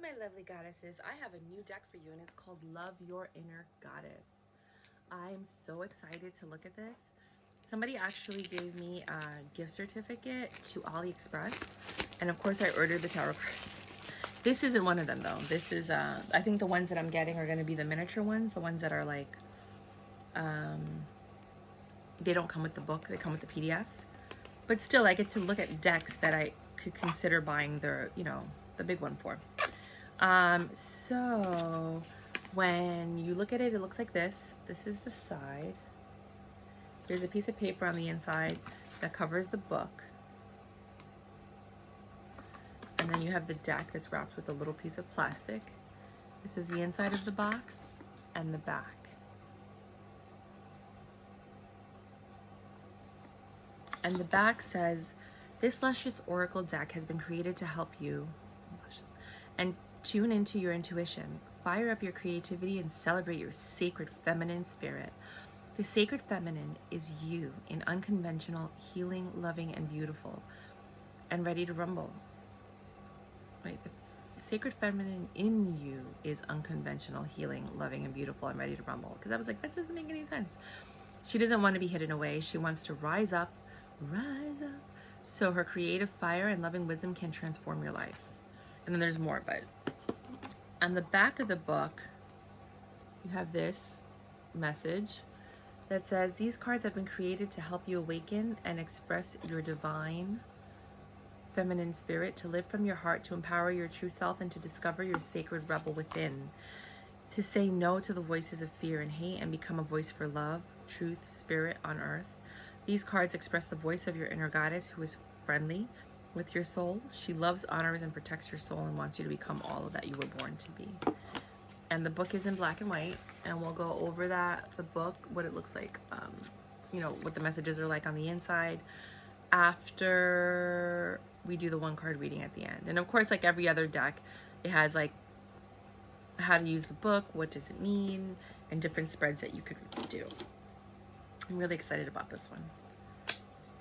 my lovely goddesses. I have a new deck for you and it's called Love Your Inner Goddess. I'm so excited to look at this. Somebody actually gave me a gift certificate to AliExpress, and of course I ordered the tarot cards. This isn't one of them though. This is I think the ones that I'm getting are going to be the miniature ones, the ones that are like they don't come with the book, they come with the PDF. But still, I get to look at decks that I could consider buying the, the big one for. So when you look at it, it looks like this. This is the side. There's a piece of paper on the inside that covers the book. And then you have the deck that's wrapped with a little piece of plastic. This is the inside of the box and the back. And the back says, this luscious oracle deck has been created to help you and tune into your intuition, fire up your creativity, and celebrate your sacred feminine spirit. The sacred feminine is you in unconventional, healing, loving, and beautiful, and ready to rumble. Right? The sacred feminine in you is unconventional, healing, loving, and beautiful, and ready to rumble. Because I was like, that doesn't make any sense. She doesn't want to be hidden away. She wants to rise up, so her creative fire and loving wisdom can transform your life. And then there's more, but on the back of the book, you have this message that says, these cards have been created to help you awaken and express your divine feminine spirit, to live from your heart, to empower your true self, and to discover your sacred rebel within, to say no to the voices of fear and hate and become a voice for love, truth, spirit on earth. These cards express the voice of your inner goddess, who is friendly with your soul. She loves, honors, and protects your soul and wants you to become all of that you were born to be. And the book is in black and white, and we'll go over that, the book, what it looks like, what the messages are like on the inside after we do the one card reading at the end. And of course, like every other deck, it has like how to use the book, what does it mean, and different spreads that you could do. I'm really excited about this one.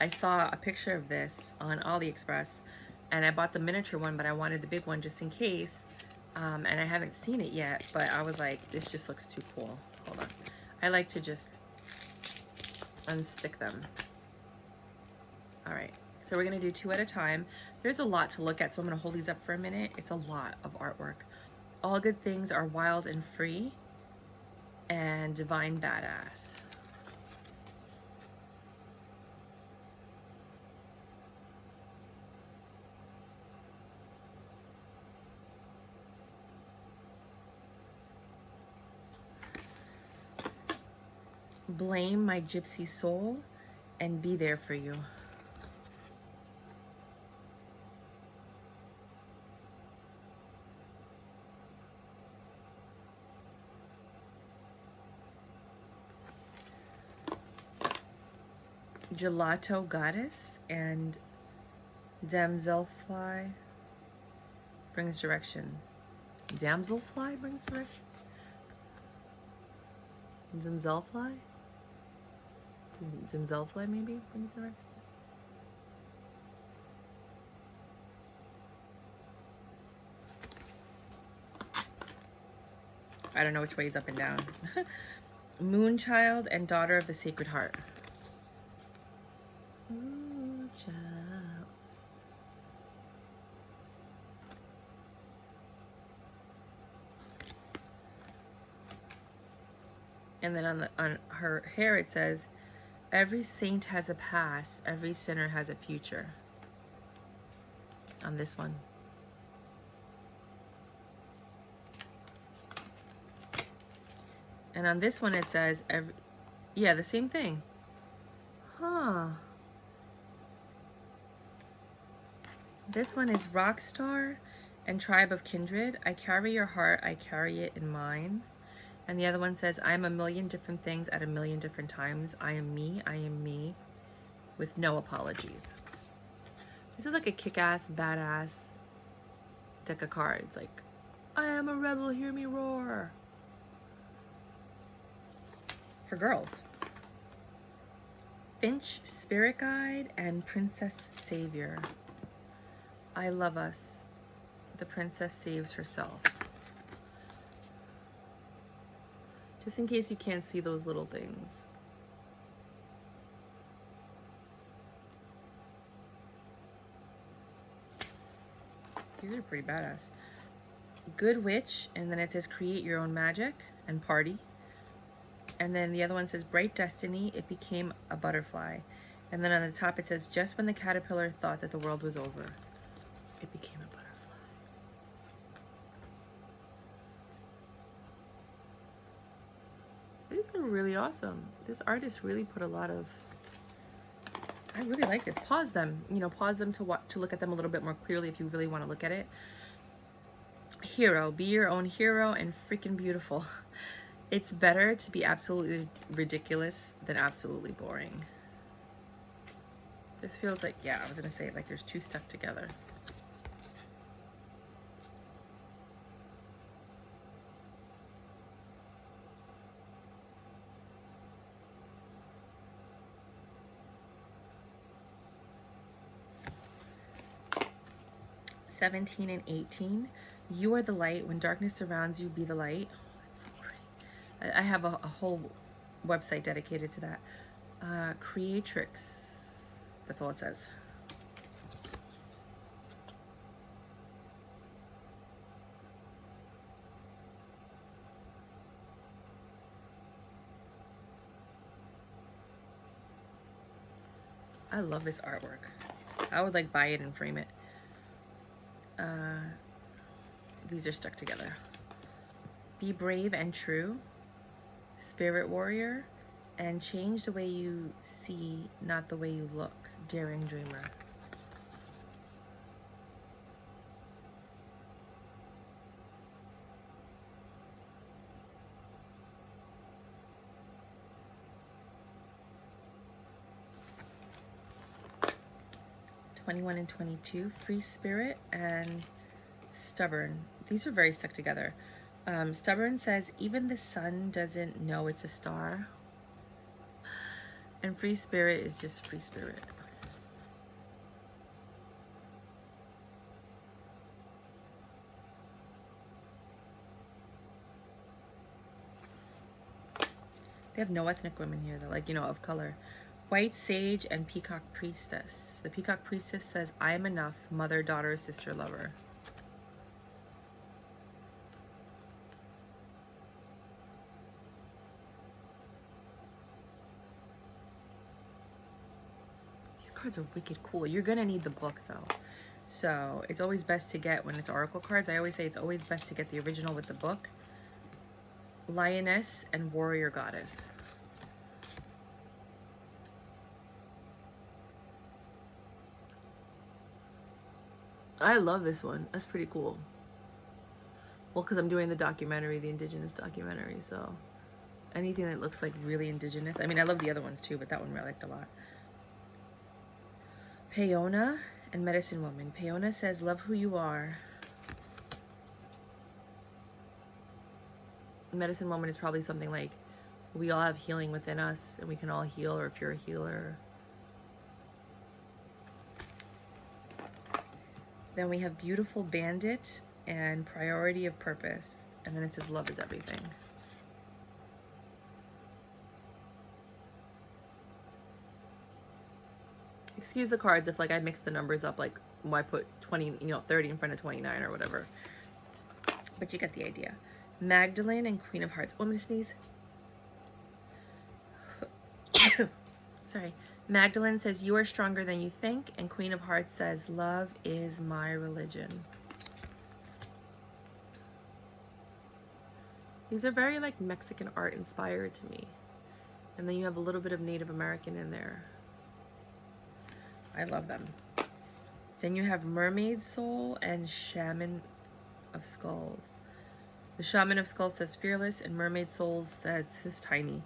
I saw a picture of this on AliExpress, and I bought the miniature one, but I wanted the big one just in case. And I haven't seen it yet, but I was like, this just looks too cool. Hold on. I like to just unstick them. All right, so we're gonna do two at a time. There's a lot to look at, so I'm gonna hold these up for a minute. It's a lot of artwork. All good things are wild and free, and divine badass. Blame my gypsy soul and be there for you. Gelato goddess and damselfly brings direction. Damselfly brings direction? Damselfly? Damselfly maybe brings direction? I don't know which way is up and down. Moonchild and daughter of the Sacred Heart. Moonchild. And then on her hair it says, every saint has a past, every sinner has a future. On this one. And on this one it says, the same thing. Huh. This one is Rockstar and Tribe of Kindred. I carry your heart, I carry it in mine. And the other one says, I am a million different things at a million different times. I am me, with no apologies. This is like a kick-ass, badass deck of cards. Like, I am a rebel, hear me roar. For girls. Finch, Spirit Guide, and Princess Savior. I love us. The princess saves herself. Just in case you can't see those little things. These are pretty badass. Good witch, and then it says create your own magic and party. And then the other one says bright destiny, it became a butterfly. And then on the top it says just when the caterpillar thought that the world was over, it became a butterfly. These are really awesome. This artist really put a lot of, I really like this. Pause them, you know, pause them to look at them a little bit more clearly if you really want to look at it. Hero, be your own hero and freaking beautiful. It's better to be absolutely ridiculous than absolutely boring. This feels like, yeah, I was gonna say like there's two stuck together. (17 and 18). You are the light. When darkness surrounds you, be the light. Oh, that's so pretty. I have a whole website dedicated to that. Creatrix. That's all it says. I love this artwork. I would like buy it and frame it. These are stuck together. Be brave and true. Spirit warrior. And change the way you see, not the way you look. Daring dreamer. (21 and 22). Free spirit and stubborn. These are very stuck together. Stubborn says even the sun doesn't know it's a star. And free spirit is just free spirit. They have no ethnic women here though, like, you know, of color. White sage and peacock priestess. The peacock priestess says, I am enough, mother, daughter, sister, lover. These cards are wicked cool. You're gonna need the book though. So it's always best to get, when it's oracle cards, I always say it's always best to get the original with the book. Lioness and warrior goddess. I love this one. That's pretty cool. Well, because I'm doing the documentary, the indigenous documentary, so anything that looks like really indigenous. I mean, I love the other ones too, but that one I liked a lot. Peona and medicine woman. Peona says, love who you are. Medicine woman is probably something like, we all have healing within us and we can all heal, or if you're a healer. Then we have beautiful bandit and priority of purpose. And then it says love is everything. Excuse the cards if like I mix the numbers up, like why put 20, you know, 30 in front of 29 or whatever. But you get the idea. Magdalene and Queen of Hearts. Oh, I'm gonna sneeze. Sorry. Magdalene says, you are stronger than you think. And Queen of Hearts says, love is my religion. These are very like Mexican art inspired to me. And then you have a little bit of Native American in there. I love them. Then you have Mermaid Soul and Shaman of Skulls. The Shaman of Skulls says fearless, and Mermaid Soul says, this is tiny.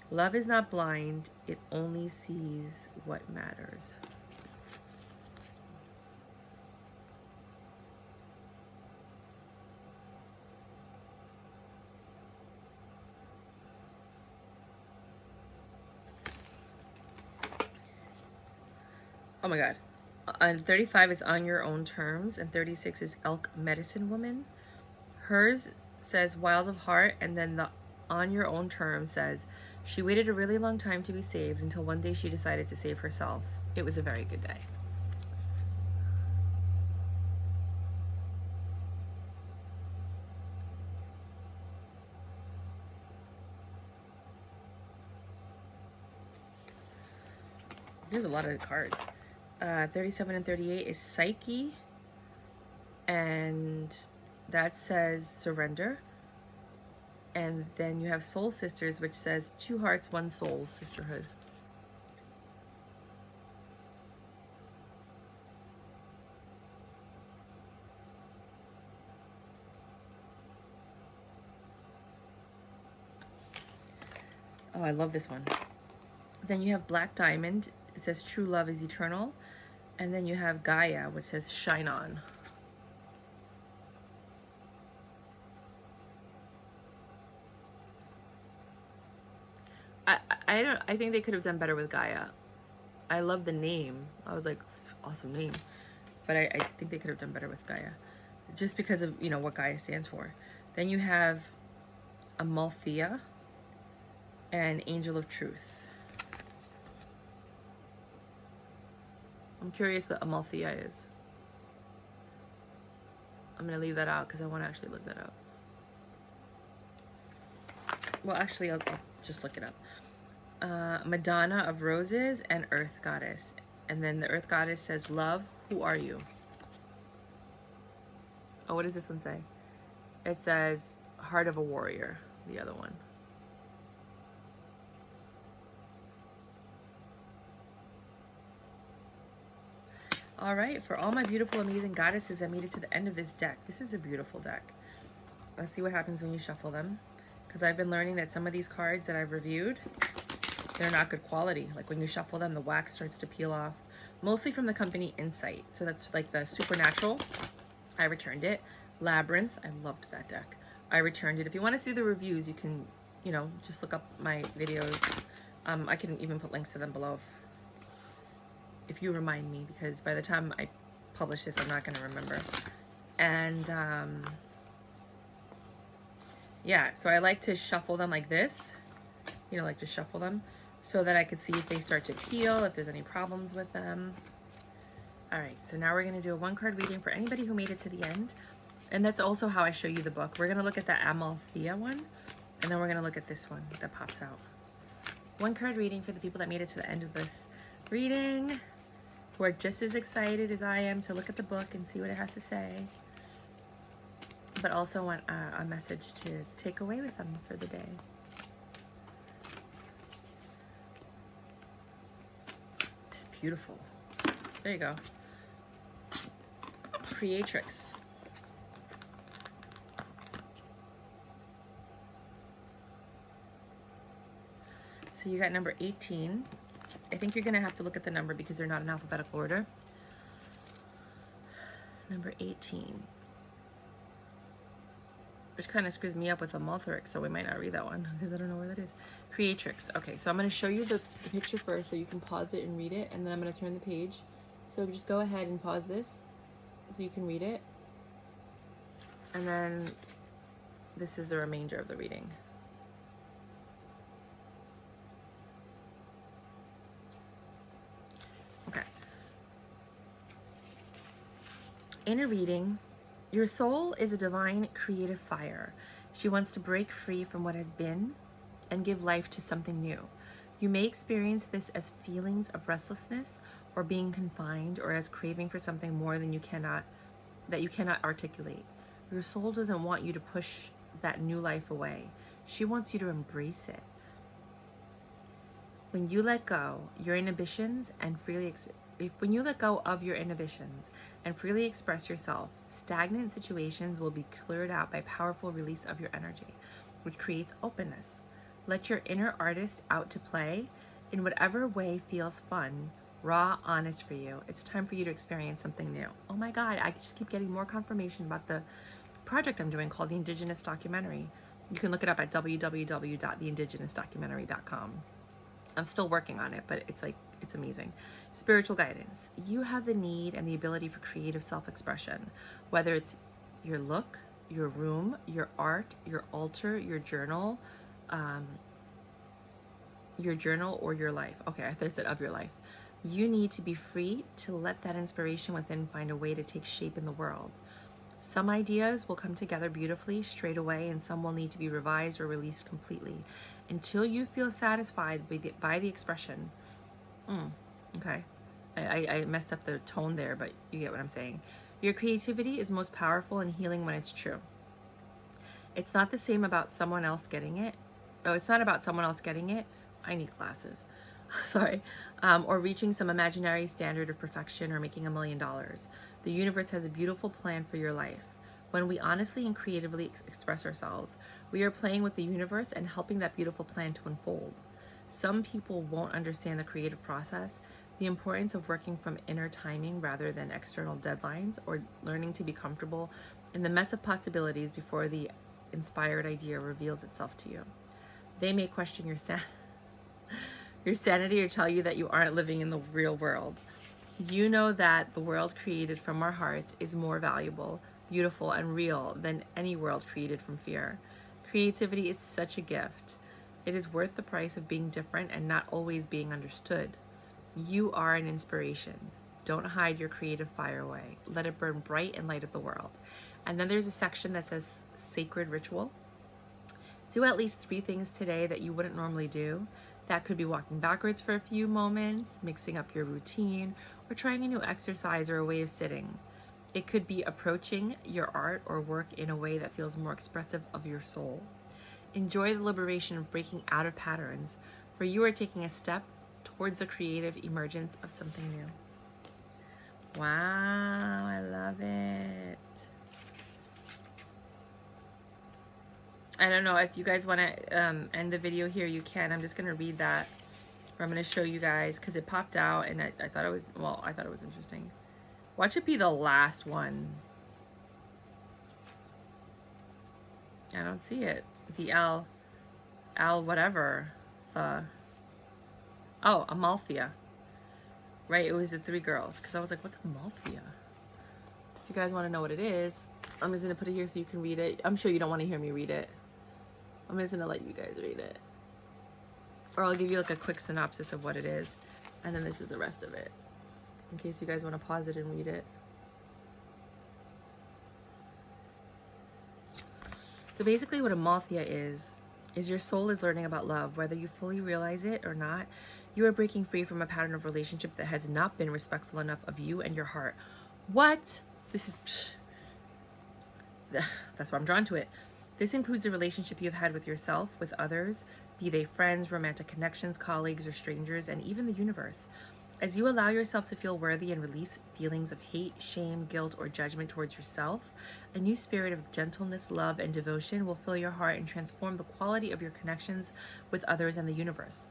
Love is not blind, it only sees what matters. Oh my God. On 35 is On Your Own Terms, and 36 is Elk Medicine Woman. Hers says Wild of Heart, and then the On Your Own Terms says she waited a really long time to be saved until one day she decided to save herself. It was a very good day. There's a lot of cards. 37 and 38 is Psyche, and that says surrender. And then you have Soul Sisters, which says 2 hearts, 1 soul, sisterhood. Oh, I love this one. Then you have Black Diamond. It says true love is eternal. And then you have Gaia, which says shine on. I think they could have done better with Gaia. I love the name. I was like, awesome name. But I think they could have done better with Gaia. Just because of, you know, what Gaia stands for. Then you have Amalthea and Angel of Truth. I'm curious what Amalthea is. I'm going to leave that out because I want to actually look that up. Well, actually, I'll just look it up. Madonna of Roses and Earth Goddess. And then the Earth Goddess says, love, who are you? Oh, what does this one say? It says, Heart of a Warrior, the other one. All right, for all my beautiful, amazing goddesses that made it to the end of this deck. This is a beautiful deck. Let's see what happens when you shuffle them. Because I've been learning that some of these cards that I've reviewed, they're not good quality. Like when you shuffle them, the wax starts to peel off. Mostly from the company Insight. So that's like the Supernatural. I returned it. Labyrinth, I loved that deck. I returned it. If you want to see the reviews, you can, you know, just look up my videos. I can even put links to them below if you remind me, because by the time I publish this, I'm not going to remember. And yeah, so I like to shuffle them like this, you know, like just shuffle them so that I can see if they start to peel, if there's any problems with them. All right, so now we're going to do a 1-card reading for anybody who made it to the end. And that's also how I show you the book. We're going to look at the Amalthea one, and then we're going to look at this one that pops out. 1-card reading for the people that made it to the end of this reading, who are just as excited as I am to look at the book and see what it has to say, but also want a message to take away with them for the day. It's beautiful. There you go. Creatrix. So you got number 18. I think you're going to have to look at the number because they're not in alphabetical order. Number 18. Which kind of screws me up with a Malthrix, so we might not read that one because I don't know where that is. Creatrix. Okay, so I'm going to show you the picture first so you can pause it and read it, and then I'm going to turn the page. So just go ahead and pause this so you can read it. And then this is the remainder of the reading. Okay. In a reading, your soul is a divine creative fire. She wants to break free from what has been and give life to something new. You may experience this as feelings of restlessness or being confined, or as craving for something more than you cannot articulate. Your soul doesn't want you to push that new life away. She wants you to embrace it. When you let go your inhibitions and when you let go of your inhibitions and freely express yourself, stagnant situations will be cleared out by powerful release of your energy, which creates openness. Let your inner artist out to play in whatever way feels fun, raw, honest for you. It's time for you to experience something new. Oh my God, I just keep getting more confirmation about the project I'm doing called The Indigenous Documentary. You can look it up at www.theindigenousdocumentary.com. I'm still working on it, but it's like It's amazing. Spiritual guidance. You have the need and the ability for creative self-expression, whether it's your look, your room, your art, your altar, your journal, or your life. Okay, I thought I said of your life. You need to be free to let that inspiration within find a way to take shape in the world. Some ideas will come together beautifully straight away, and some will need to be revised or released completely until you feel satisfied by the expression. Okay. I messed up the tone there, but you get what I'm saying. Your creativity is most powerful and healing when it's true. It's not the same about someone else getting it. Oh, it's not about someone else getting it. I need glasses. Sorry. Or reaching some imaginary standard of perfection or making $1 million. The universe has a beautiful plan for your life. When we honestly and creatively express ourselves, we are playing with the universe and helping that beautiful plan to unfold. Some people won't understand the creative process, the importance of working from inner timing rather than external deadlines, or learning to be comfortable in the mess of possibilities before the inspired idea reveals itself to you. They may question your sanity or tell you that you aren't living in the real world. You know that the world created from our hearts is more valuable, beautiful, and real than any world created from fear. Creativity is such a gift. It is worth the price of being different and not always being understood. You are an inspiration. Don't hide your creative fire away. Let it burn bright and light up the world. And then there's a section that says sacred ritual. Do at least 3 things today that you wouldn't normally do. That could be walking backwards for a few moments, mixing up your routine, or trying a new exercise or a way of sitting. It could be approaching your art or work in a way that feels more expressive of your soul. Enjoy the liberation of breaking out of patterns, for you are taking a step towards the creative emergence of something new. Wow, I love it. I don't know if you guys want to end the video here, you can. I'm just going to read that, or I'm going to show you guys because it popped out and I thought it was, well, I thought it was interesting. Watch it be the last one. I don't see it. The Al whatever. Oh, Amalthea. Right, it was the 3 girls. Because I was like, what's Amalthea? If you guys want to know what it is, I'm just going to put it here so you can read it. I'm sure you don't want to hear me read it. I'm just going to let you guys read it. Or I'll give you like a quick synopsis of what it is. And then this is the rest of it, in case you guys want to pause it and read it. So basically what Amalthea is your soul is learning about love. Whether you fully realize it or not, you are breaking free from a pattern of relationship that has not been respectful enough of you and your heart. What? This is... That's why I'm drawn to it. This includes the relationship you've had with yourself, with others, be they friends, romantic connections, colleagues, or strangers, and even the universe. As you allow yourself to feel worthy and release feelings of hate, shame, guilt, or judgment towards yourself, a new spirit of gentleness, love, and devotion will fill your heart and transform the quality of your connections with others and the universe.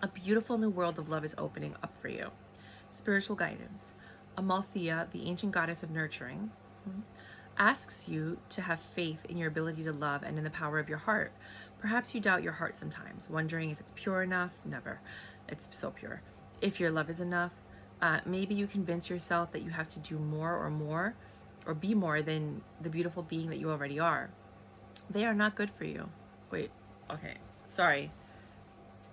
A beautiful new world of love is opening up for you. Spiritual guidance. Amalthea, the ancient goddess of nurturing, asks you to have faith in your ability to love and in the power of your heart. Perhaps you doubt your heart sometimes, wondering if it's pure enough. Never. It's so pure. If your love is enough, maybe you convince yourself that you have to do more, or be more than the beautiful being that you already are. They are not good for you. Wait, okay, sorry.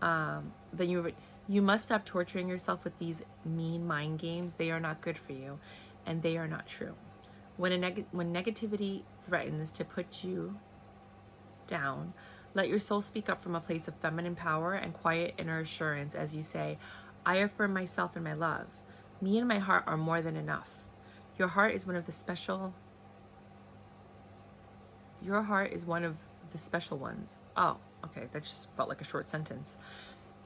Then you must stop torturing yourself with these mean mind games. They are not good for you, and they are not true. When negativity threatens to put you down, let your soul speak up from a place of feminine power and quiet inner assurance as you say, I affirm myself and my love. Me and my heart are more than enough. Your heart is one of the special ones. Oh, okay, that just felt like a short sentence.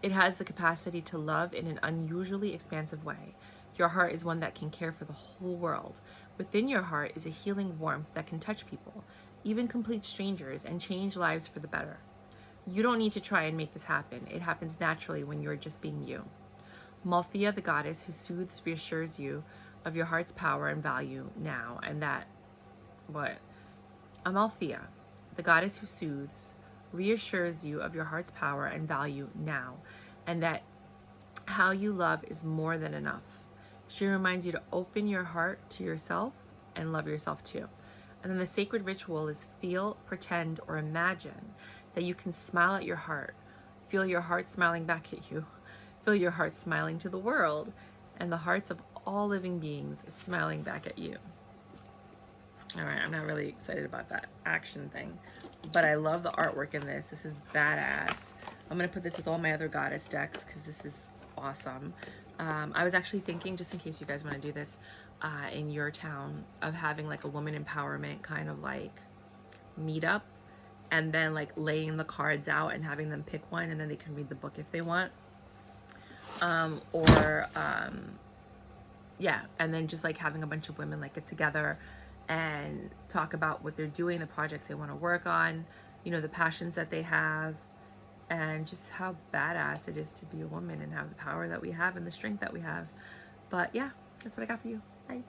It has the capacity to love in an unusually expansive way. Your heart is one that can care for the whole world. Within your heart is a healing warmth that can touch people, even complete strangers, and change lives for the better. You don't need to try and make this happen. It happens naturally when you're just being you. Amalthea, the goddess who soothes, reassures you of your heart's power and value now, and that, what? Amalthea, the goddess who soothes, reassures you of your heart's power and value now, and that how you love is more than enough. She reminds you to open your heart to yourself and love yourself too. And then the sacred ritual is feel, pretend, or imagine that you can smile at your heart. Feel your heart smiling back at you. Feel your heart smiling to the world and the hearts of all living beings smiling back at you. All right, I'm not really excited about that action thing, but I love the artwork in this. This is badass. I'm gonna put this with all my other goddess decks because this is awesome. I was actually thinking, just in case you guys want to do this in your town, of having like a woman empowerment kind of like meetup, and then like laying the cards out and having them pick one, and then they can read the book if they want. Yeah, and then just like having a bunch of women like get together and talk about what they're doing, the projects they want to work on, you know, the passions that they have, and just how badass it is to be a woman and have the power that we have and the strength that we have. But yeah, that's what I got for you. Bye.